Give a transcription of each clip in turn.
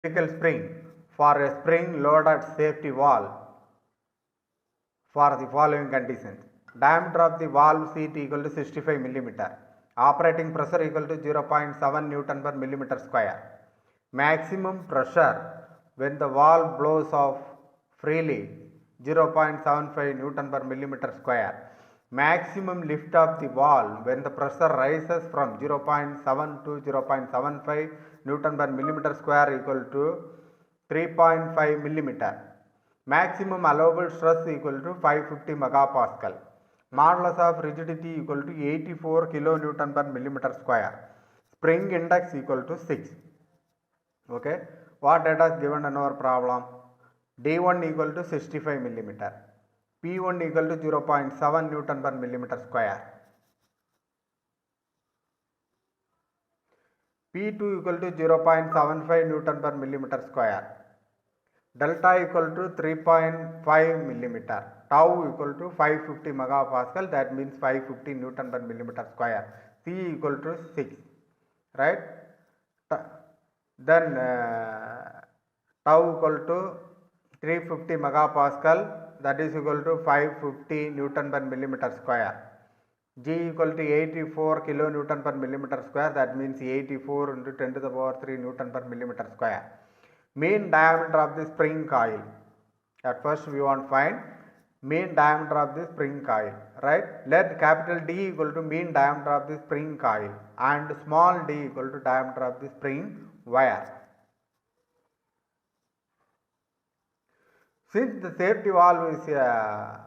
Typical spring for a spring loaded safety valve for the following conditions. Diameter of the valve seat equal to 65 millimeter. Operating pressure equal to 0.7 Newton per millimeter square. Maximum pressure when the valve blows off freely 0.75 Newton per millimeter square. Maximum lift of the valve when the pressure rises from 0.7 to 0.75 Newton per millimeter square equal to 3.5 millimeter. Maximum allowable stress equal to 550 megapascal. Modulus of rigidity equal to 84 kilonewton per millimeter square. Spring index equal to 6. Okay, what data is given in our problem? D1 equal to 65 millimeter, P1 equal to 0.7 Newton per millimeter square, P2 equal to 0.75 Newton per millimeter square, delta equal to 3.5 millimeter, tau equal to 550 megapascal, that means 550 Newton per millimeter square, C equal to 6, right? Then tau equal to 350 megapascal, that is equal to 550 Newton per millimeter square. G equal to 84 kilonewton per millimeter square, that means 84 into 10 to the power 3 Newton per millimeter square. Mean diameter of the spring coil. At first we want to find mean diameter of the spring coil, right? Let capital D equal to mean diameter of the spring coil and small d equal to diameter of the spring wire. Since the safety valve is a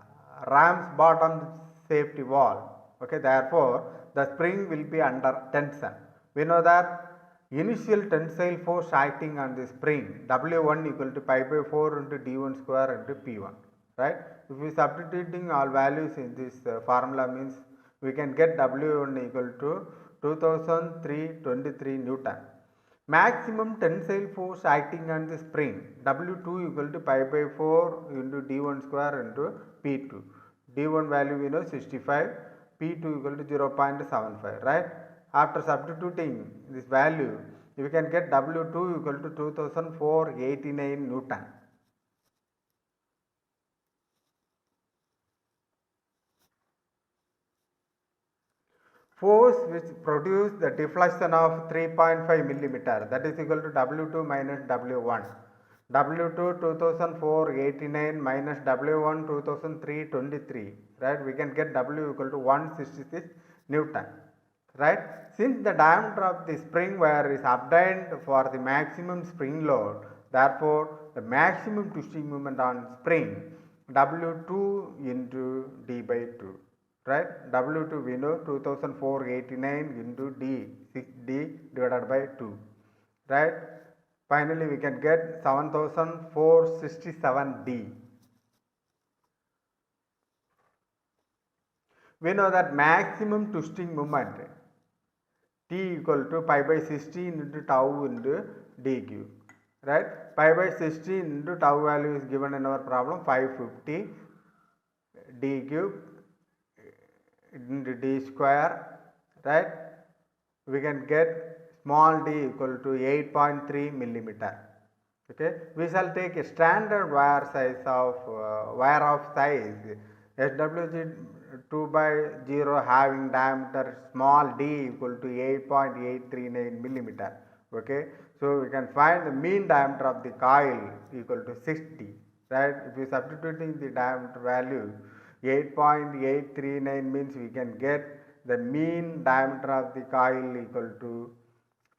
ram's bottom safety valve, okay, therefore the spring will be under tension. We know that initial tensile force acting on the spring W1 equal to pi by 4 into D1 square into P1, right? If we substituting all values in this formula means we can get W1 equal to 2323 Newton. Maximum tensile force acting on the spring W2 equal to pi by 4 into D1 square into P2. D1 value we know 65, P2 equal to 0.75, right? After substituting this value, we can get W2 equal to 2489 Newton. Force which produce the deflection of 3.5 millimeter, that is equal to W2 minus W1. W2 2489 minus W1 2323, right? We can get W equal to 166 Newton, right? Since the diameter of the spring wire is obtained for the maximum spring load, therefore the maximum twisting moment on spring W2 into D by 2. Right, W2 we know 2489 into D, 6D divided by 2, right? Finally we can get 7467D. We know that maximum twisting moment T equal to pi by 16 into tau into D cube, right? Pi by 16 into tau value is given in our problem 550 D cube into D square, right? We can get small d equal to 8.3 millimeter. Okay, we shall take a standard wire size of size SWG 2 by 0 having diameter small d equal to 8.839 millimeter. Okay, so we can find the mean diameter of the coil equal to 60, right? If we substituting the diameter value 8.839 means we can get the mean diameter of the coil equal to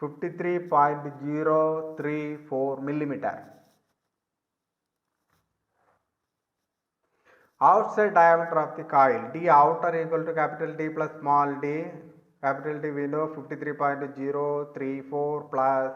53.034 millimeter. Outside diameter of the coil D outer equal to capital D plus small d. Capital D we know 53.034 plus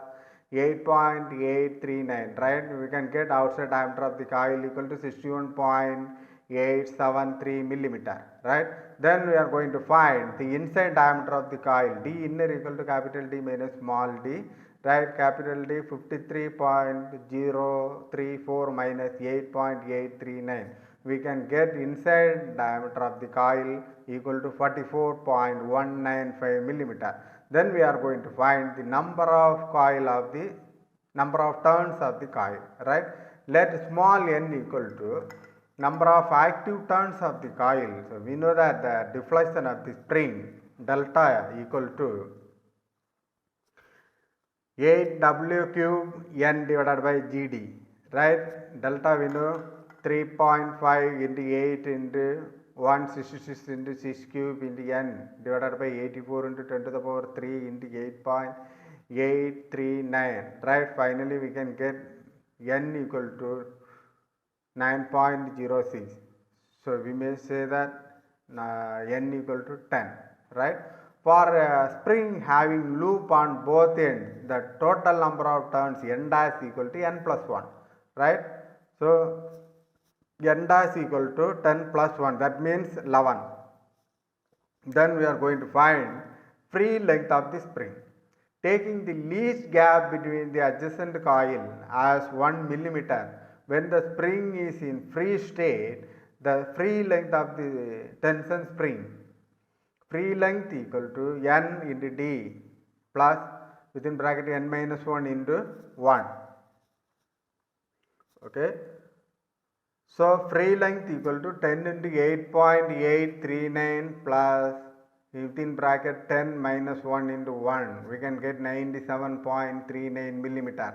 8.839, right? We can get outside diameter of the coil equal to 61.873 millimeter, right? Then we are going to find the inside diameter of the coil D inner equal to capital D minus small d, right? Capital D 53.034 minus 8.839. We can get inside diameter of the coil equal to 44.195 millimeter. Then we are going to find the number of coil of the number of turns of the coil, right? Let small n equal to number of active turns of the coil. So we know that the deflection of the spring delta equal to 8W cube n divided by GD, right? Delta we know 3.5 into 8 into 166 into 6 cube into n divided by 84 into 10 to the power 3 into 8.839, right? Finally we can get n equal to 9.06. So we may say that n equal to 10, right? For a spring having loop on both ends, the total number of turns n dash equal to n plus 1, right? So n dash equal to 10 plus 1, that means 11. Then we are going to find free length of the spring. Taking the least gap between the adjacent coil as 1 millimeter, when the spring is in free state, the free length of the tension spring, free length equal to n into d plus within bracket n minus 1 into 1. Okay. So free length equal to 10 into 8.839 plus within bracket 10 minus 1 into 1, we can get 97.39 millimeter.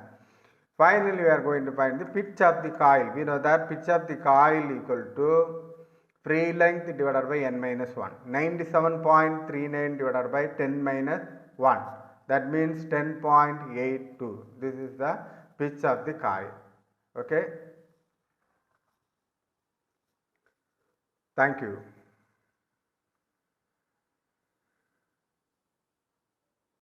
Finally, we are going to find the pitch of the coil. We know that pitch of the coil equal to free length divided by n minus 1. 97.39 divided by 10 minus 1. That means 10.82. This is the pitch of the coil. Okay. Thank you.